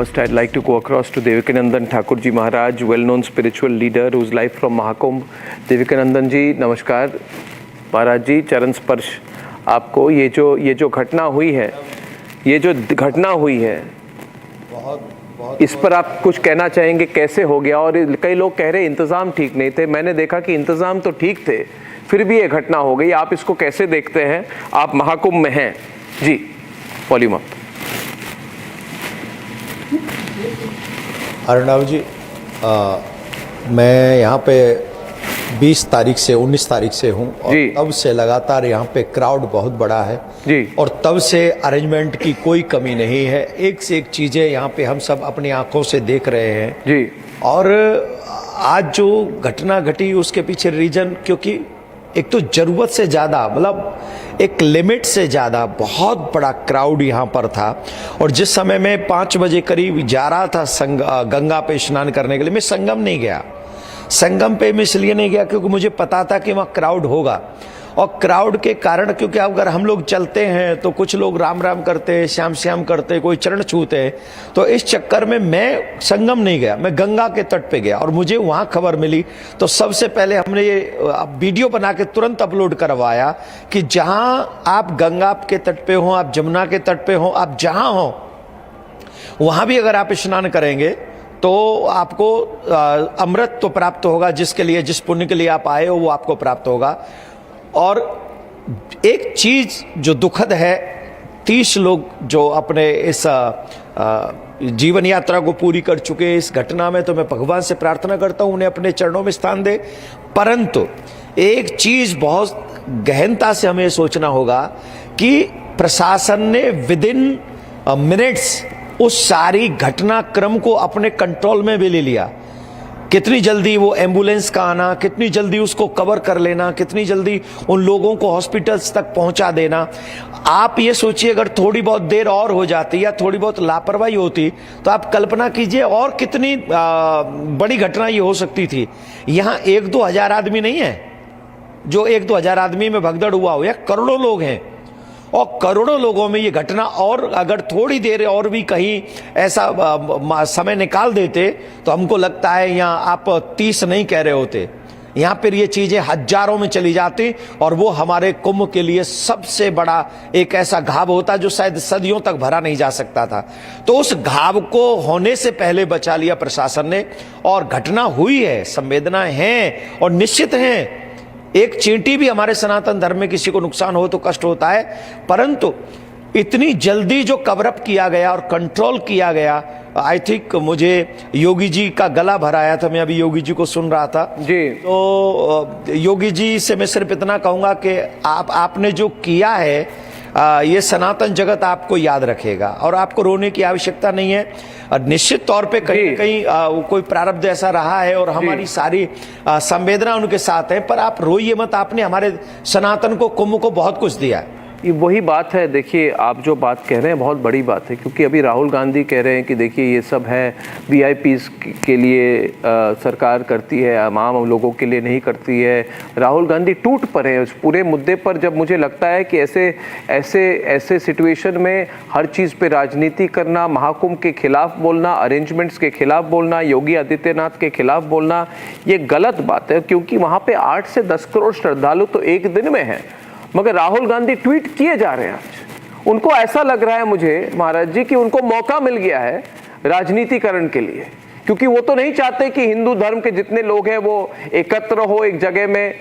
First, I'd like to go across to Devikanandan Thakur ji Maharaj, well-known spiritual leader who's live from Mahakumbh. Devikanandan जी नमस्कार। महाराज जी चरण स्पर्श आपको। ये जो घटना हुई है, इस पर आप कुछ कहना चाहेंगे, कैसे हो गया? और कई लोग कह रहे इंतजाम ठीक नहीं थे, मैंने देखा कि इंतजाम तो ठीक थे, फिर भी ये घटना हो गई। आप इसको कैसे देखते हैं? आप महाकुंभ में हैं जी, वॉल्यूम अप। अर्णव जी, मैं यहाँ पे 20 तारीख से 19 तारीख से हूँ और तब से लगातार यहाँ पे क्राउड बहुत बड़ा है जी। और तब से अरेंजमेंट की कोई कमी नहीं है। एक से एक चीज़ें यहाँ पे हम सब अपनी आंखों से देख रहे हैं जी। और आज जो घटना घटी उसके पीछे रीजन, क्योंकि एक तो जरूरत से ज़्यादा, मतलब एक लिमिट से ज़्यादा बहुत बड़ा क्राउड यहाँ पर था। और जिस समय मैं 5 बजे करीब जा रहा था गंगा पे स्नान करने के लिए, मैं संगम नहीं गया। संगम पे मैं इसलिए नहीं गया क्योंकि मुझे पता था कि वहाँ क्राउड होगा। और क्राउड के कारण, क्योंकि अगर हम लोग चलते हैं तो कुछ लोग राम राम करते, श्याम श्याम करते, कोई चरण छूते, तो इस चक्कर में मैं संगम नहीं गया, मैं गंगा के तट पे गया। और मुझे वहाँ खबर मिली तो सबसे पहले हमने ये वीडियो बना के तुरंत अपलोड करवाया कि जहाँ आप गंगा के तट पे हो, आप जमुना के तट पे हो, आप जहाँ हो वहाँ भी अगर आप स्नान करेंगे तो आपको अमृत तो प्राप्त होगा, जिसके लिए, जिस पुण्य के लिए आप आए हो वो आपको प्राप्त होगा। और एक चीज जो दुखद है, 30 लोग जो अपने इस जीवन यात्रा को पूरी कर चुके इस घटना में, तो मैं भगवान से प्रार्थना करता हूं उन्हें अपने चरणों में स्थान दे। परंतु एक चीज बहुत गहनता से हमें सोचना होगा कि प्रशासन ने विदिन मिनट्स उस सारी घटनाक्रम को अपने कंट्रोल में भी ले लिया। कितनी जल्दी वो एम्बुलेंस का आना, कितनी जल्दी उसको कवर कर लेना, कितनी जल्दी उन लोगों को हॉस्पिटल्स तक पहुंचा देना। आप ये सोचिए, अगर थोड़ी बहुत देर और हो जाती या थोड़ी बहुत लापरवाही होती तो आप कल्पना कीजिए और कितनी बड़ी घटना ये हो सकती थी। यहाँ 1-2 हजार आदमी नहीं है जो 1-2 हजार आदमी में भगदड़ हुआ हो, या करोड़ों लोग हैं। और करोड़ों लोगों में ये घटना, और अगर थोड़ी देर और भी कहीं ऐसा समय निकाल देते तो हमको लगता है यहाँ आप 30 नहीं कह रहे होते, यहाँ पर ये चीजें हजारों में चली जाती और वो हमारे कुंभ के लिए सबसे बड़ा एक ऐसा घाव होता जो शायद सदियों तक भरा नहीं जा सकता था। तो उस घाव को होने से पहले बचा लिया प्रशासन ने। और घटना हुई है, संवेदनाएं हैं और निश्चित हैं। एक चींटी भी हमारे सनातन धर्म में किसी को नुकसान हो तो कष्ट होता है, परंतु इतनी जल्दी जो कवर अप किया गया और कंट्रोल किया गया, आई थिंक मुझे योगी जी का गला भराया था। मैं अभी योगी जी को सुन रहा था जी। तो योगी जी से मैं सिर्फ इतना कहूंगा कि आपने जो किया है, ये सनातन जगत आपको याद रखेगा और आपको रोने की आवश्यकता नहीं है। निश्चित तौर पे कहीं न कहीं कोई प्रारब्ध ऐसा रहा है और हमारी सारी संवेदना उनके साथ है, पर आप रोइए मत। आपने हमारे सनातन को, कुंभ को बहुत कुछ दिया है। ये वही बात है। देखिए, आप जो बात कह रहे हैं बहुत बड़ी बात है, क्योंकि अभी राहुल गांधी कह रहे हैं कि देखिए ये सब है वीआईपीज़ के लिए सरकार करती है, आम लोगों के लिए नहीं करती है। राहुल गांधी टूट पड़े उस पूरे मुद्दे पर। जब मुझे लगता है कि ऐसे सिचुएशन में हर चीज़ पे राजनीति करना, महाकुंभ के खिलाफ बोलना, अरेंजमेंट्स के खिलाफ बोलना, योगी आदित्यनाथ के खिलाफ बोलना, ये गलत बात है। क्योंकि वहाँ पे 8 से 10 करोड़ श्रद्धालु तो एक दिन में हैं, मगर राहुल गांधी ट्वीट किए जा रहे हैं आज। उनको ऐसा लग रहा है मुझे महाराज जी कि उनको मौका मिल गया है राजनीतिकरण के लिए, क्योंकि वो तो नहीं चाहते कि हिंदू धर्म के जितने लोग हैं वो एकत्र हो एक जगह में।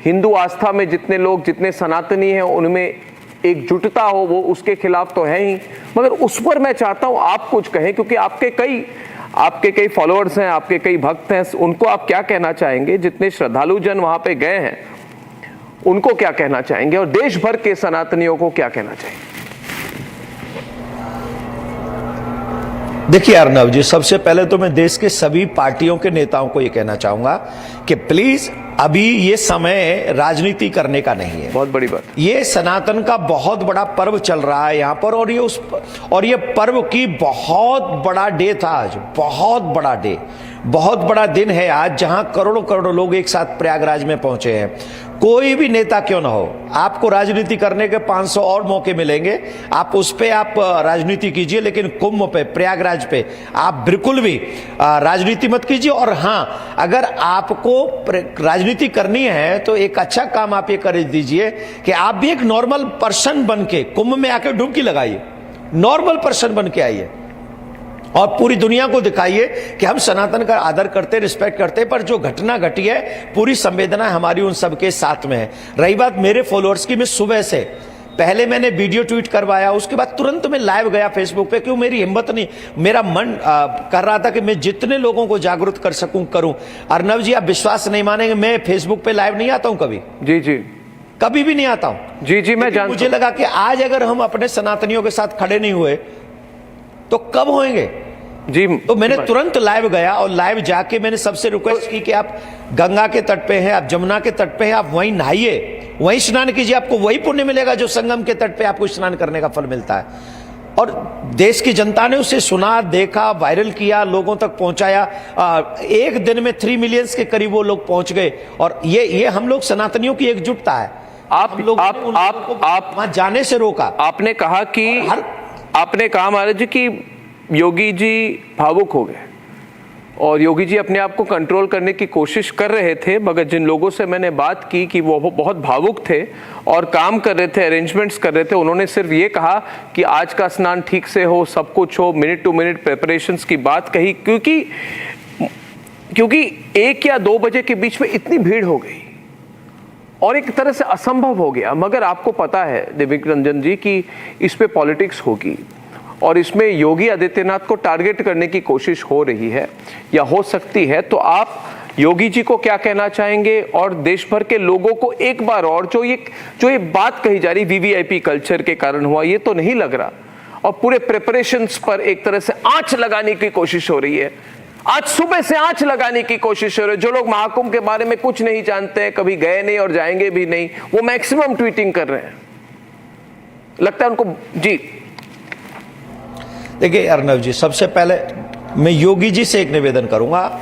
हिंदू आस्था में जितने लोग, जितने सनातनी हैं, उनमें एकजुटता हो, वो उसके खिलाफ तो है ही। मगर उस पर मैं चाहता हूं आप कुछ कहें, क्योंकि आपके कई फॉलोअर्स हैं, आपके कई भक्त हैं। उनको आप क्या कहना चाहेंगे? जितने श्रद्धालु जन वहां पे गए हैं उनको क्या कहना चाहेंगे, और देश भर के सनातनियों को क्या कहना चाहेंगे? देखिए अर्णव जी, सबसे पहले तो मैं देश के सभी पार्टियों के नेताओं को यह कहना चाहूंगा कि प्लीज अभी ये समय राजनीति करने का नहीं है। बहुत बड़ी बात। ये सनातन का बहुत बड़ा पर्व चल रहा है यहाँ पर, और ये पर्व की बहुत बड़ा डे था आज, बहुत बड़ा डे। बहुत बड़ा दिन है आज, जहां करोड़ों करोड़ों लोग एक साथ प्रयागराज में पहुंचे हैं। कोई भी नेता क्यों ना हो, आपको राजनीति करने के 500 और मौके मिलेंगे, आप उस पे आप राजनीति कीजिए, लेकिन कुंभ पे, प्रयागराज पे आप बिल्कुल भी राजनीति मत कीजिए। और हां, अगर आपको राजनीति करनी है तो एक अच्छा काम आप ये कर दीजिए कि आप भी एक नॉर्मल पर्सन बन के कुंभ में आकर डुबकी लगाइए, नॉर्मल पर्सन बन के आइए और पूरी दुनिया को दिखाइए कि हम सनातन का आदर करते, रिस्पेक्ट करते, पर जो घटना घटी है पूरी संवेदना हमारी उन सबके साथ में है। रही बात मेरे फॉलोअर्स की, मैं सुबह से पहले मैंने वीडियो ट्वीट करवाया, उसके बाद तुरंत मैं लाइव गया फेसबुक पे, क्यों मेरी हिम्मत नहीं, मेरा मन कर रहा था कि मैं जितने लोगों को जागरूक कर सकूं करूं। अर्नव जी, आप विश्वास नहीं मानेंगे, मैं फेसबुक पे लाइव नहीं आता हूं कभी। जी जी, कभी भी नहीं आता हूं। जी जी, मैं जानता हूं। मुझे लगा कि आज अगर हम अपने सनातनियों के साथ खड़े नहीं हुए तो कब होंगे जी। तो मैंने तुरंत लाइव गया और लाइव जाके मैंने सबसे रिक्वेस्ट की कि आप गंगा के तट पे हैं, आप जमुना के तट पे हैं, आप वहीं नहाइए, वहीं स्नान कीजिए, आपको वही पुण्य मिलेगा जो संगम के तट पे आपको स्नान करने का फल मिलता है। और देश की जनता ने उसे सुना, देखा, वायरल किया, लोगों तक पहुंचाया। एक दिन में 3 मिलियन के करीब वो लोग पहुंच गए। और ये हम लोग सनातनियों की एकजुटता है। आप वहां जाने से रोका। आपने कहा कि आपने कहा महाराज जी कि योगी जी भावुक हो गए और योगी जी अपने आप को कंट्रोल करने की कोशिश कर रहे थे, मगर जिन लोगों से मैंने बात की कि वो बहुत भावुक थे और काम कर रहे थे, अरेंजमेंट्स कर रहे थे, उन्होंने सिर्फ ये कहा कि आज का स्नान ठीक से हो, सब कुछ हो, मिनट टू मिनट प्रिपरेशंस की बात कही, क्योंकि 1 या 2 बजे के बीच में इतनी भीड़ हो गई और एक तरह से असंभव हो गया। मगर आपको पता है देविक रंजन जी कि इस पे पॉलिटिक्स होगी और इसमें योगी आदित्यनाथ को टारगेट करने की कोशिश हो रही है या हो सकती है। तो आप योगी जी को क्या कहना चाहेंगे और देश भर के लोगों को एक बार और, जो ये बात कही जा रही वीवीआईपी कल्चर के कारण हुआ, ये तो नहीं लग रहा, और पूरे प्रिपरेशंस पर एक तरह से आंच लगाने की कोशिश हो रही है। आज सुबह से आंच लगाने की कोशिश हो रही है। जो लोग महाकुंभ के बारे में कुछ नहीं जानते हैं, कभी गए नहीं और जाएंगे भी नहीं, वो मैक्सिमम ट्वीटिंग कर रहे हैं, लगता है उनको। जी देखिए अर्नव जी, सबसे पहले मैं योगी जी से एक निवेदन करूंगा,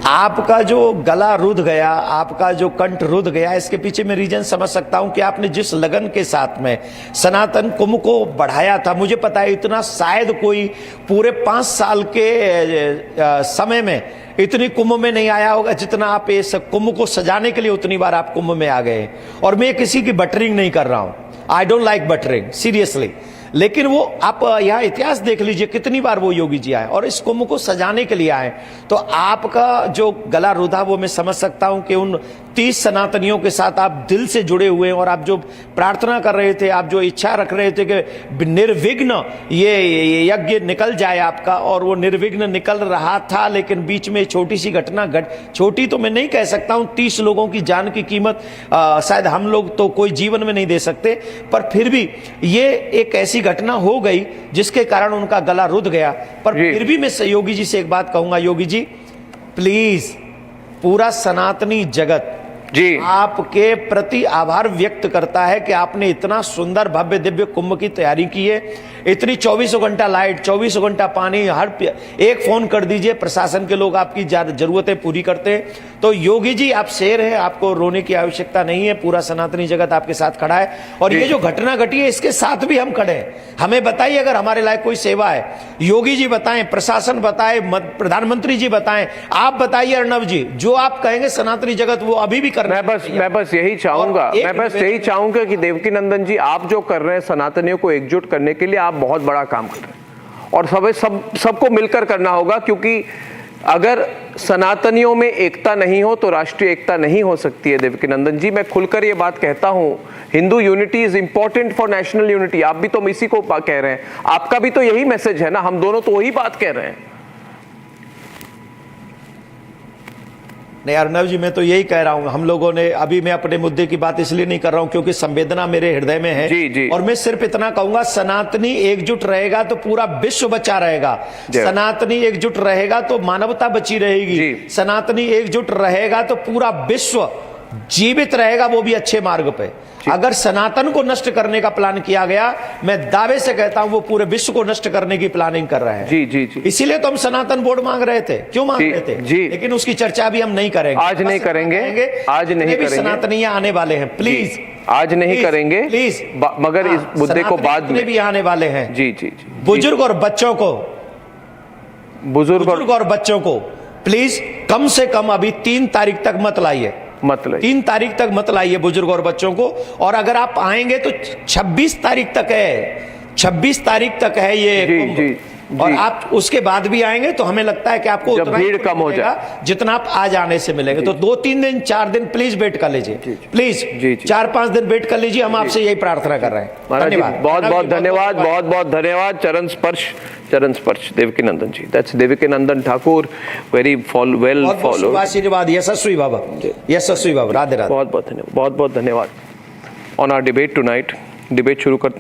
आपका जो गला रुध गया, आपका जो कंठ रुध गया, इसके पीछे मैं रीजन समझ सकता हूं कि आपने जिस लगन के साथ में सनातन कुंभ को बढ़ाया था, मुझे पता है इतना शायद कोई पूरे 5 साल के समय में इतनी कुंभ में नहीं आया होगा जितना आप इस कुंभ को सजाने के लिए उतनी बार आप कुंभ में आ गए। और मैं किसी की बटरिंग नहीं कर रहा हूं, I don't like buttering seriously, लेकिन वो आप यहाँ इतिहास देख लीजिए कितनी बार वो योगी जी आए और इस कुंभ को सजाने के लिए आए। तो आपका जो गला रुधा वो मैं समझ सकता हूं कि उन 30 सनातनियों के साथ आप दिल से जुड़े हुए हैं और आप जो प्रार्थना कर रहे थे, आप जो इच्छा रख रहे थे कि निर्विघ्न ये यज्ञ निकल जाए आपका, और वो निर्विघ्न निकल रहा था। लेकिन बीच में छोटी सी घटना छोटी तो मैं नहीं कह सकता हूं, 30 लोगों की जान की कीमत शायद हम लोग तो कोई जीवन में नहीं दे सकते, पर फिर भी ये एक ऐसी घटना हो गई जिसके कारण उनका गला रुध गया। पर फिर भी मैं योगी जी से एक बात कहूंगा, योगी जी प्लीज, पूरा सनातनी जगत जी आपके प्रति आभार व्यक्त करता है कि आपने इतना सुंदर भव्य दिव्य कुंभ की तैयारी की है। इतनी 24 घंटा लाइट, 24 घंटा पानी, हर एक फोन कर दीजिए, प्रशासन के लोग आपकी जरूरतें पूरी करते हैं। तो योगी जी आप शेर हैं, आपको रोने की आवश्यकता नहीं है, पूरा सनातनी जगत आपके साथ खड़ा है। और ये जो घटना घटी है इसके साथ भी हम खड़े हैं। हमें बताइए अगर हमारे लायक कोई सेवा है, योगी जी बताएं, प्रशासन बताए, प्रधानमंत्री जी बताएं, आप बताइए अर्नव जी, जो आप कहेंगे सनातनी जगत वो अभी भी मैं बस यही चाहूंगा कि देवकी नंदन जी, आप जो कर रहे हैं सनातनियों को एकजुट करने के लिए, आप बहुत बड़ा काम कर रहे हैं और सबको मिलकर करना होगा, क्योंकि अगर सनातनियों में एकता नहीं हो तो राष्ट्रीय एकता नहीं हो सकती है। देवकी नंदन जी, मैं खुलकर ये बात कहता हूं, Hindu unity is important for national unity. आप भी तो इसी को कह रहे हैं, आपका भी तो यही मैसेज है ना, हम दोनों तो वही बात कह रहे हैं। नहीं अर्नव जी, मैं तो यही कह रहा हूं, हम लोगों ने अभी, मैं अपने मुद्दे की बात इसलिए नहीं कर रहा हूं क्योंकि संवेदना मेरे हृदय में है। जी। और मैं सिर्फ इतना कहूंगा, सनातनी एकजुट रहेगा तो पूरा विश्व बचा रहेगा, सनातनी एकजुट रहेगा तो मानवता बची रहेगी, सनातनी एकजुट रहेगा तो पूरा विश्व जीवित रहेगा, वो भी अच्छे मार्ग पे। अगर सनातन को नष्ट करने का प्लान किया गया, मैं दावे से कहता हूं वो पूरे विश्व को नष्ट करने की प्लानिंग कर रहे हैं। जी जी जी। इसीलिए तो हम सनातन बोर्ड मांग रहे थे। क्यों मांग रहे थे? जी। लेकिन उसकी चर्चा भी हम नहीं करेंगे, आज नहीं करेंगे, आज नहीं करेंगे। सनातनी आने वाले हैं, प्लीज आज नहीं करेंगे, प्लीज, मगर इस मुद्दे को बाद में भी आने वाले हैं। जी जी जी। बुजुर्ग और बच्चों को, बुजुर्ग और बच्चों को प्लीज कम से कम अभी 3 तारीख तक मत लाइए, 3 तारीख तक मत लाइए बुजुर्ग और बच्चों को। और अगर आप आएंगे तो 26 तारीख तक है, 26 तारीख तक है ये कुंभ। और आप उसके बाद भी आएंगे तो हमें लगता है कि आपको उतना भीड़ कम हो जाए जितना आप आज आने से मिलेंगे। तो 2-3 दिन 4 दिन प्लीज वेट कर लीजिए, प्लीज 4-5 दिन वेट कर लीजिए। हम आपसे यही प्रार्थना कर रहे हैं। धन्यवाद, बहुत बहुत धन्यवाद, बहुत बहुत धन्यवाद। चरण स्पर्श Devkinandan ji, that's Devkinandan Thakur, very well follow. आशीर्वाद, यशस्वी बाबा, यशस्वी बाबा, राधे राधे। बहुत बहुत धन्यवाद, बहुत बहुत धन्यवाद। On our debate tonight, debate शुरू करते हैं।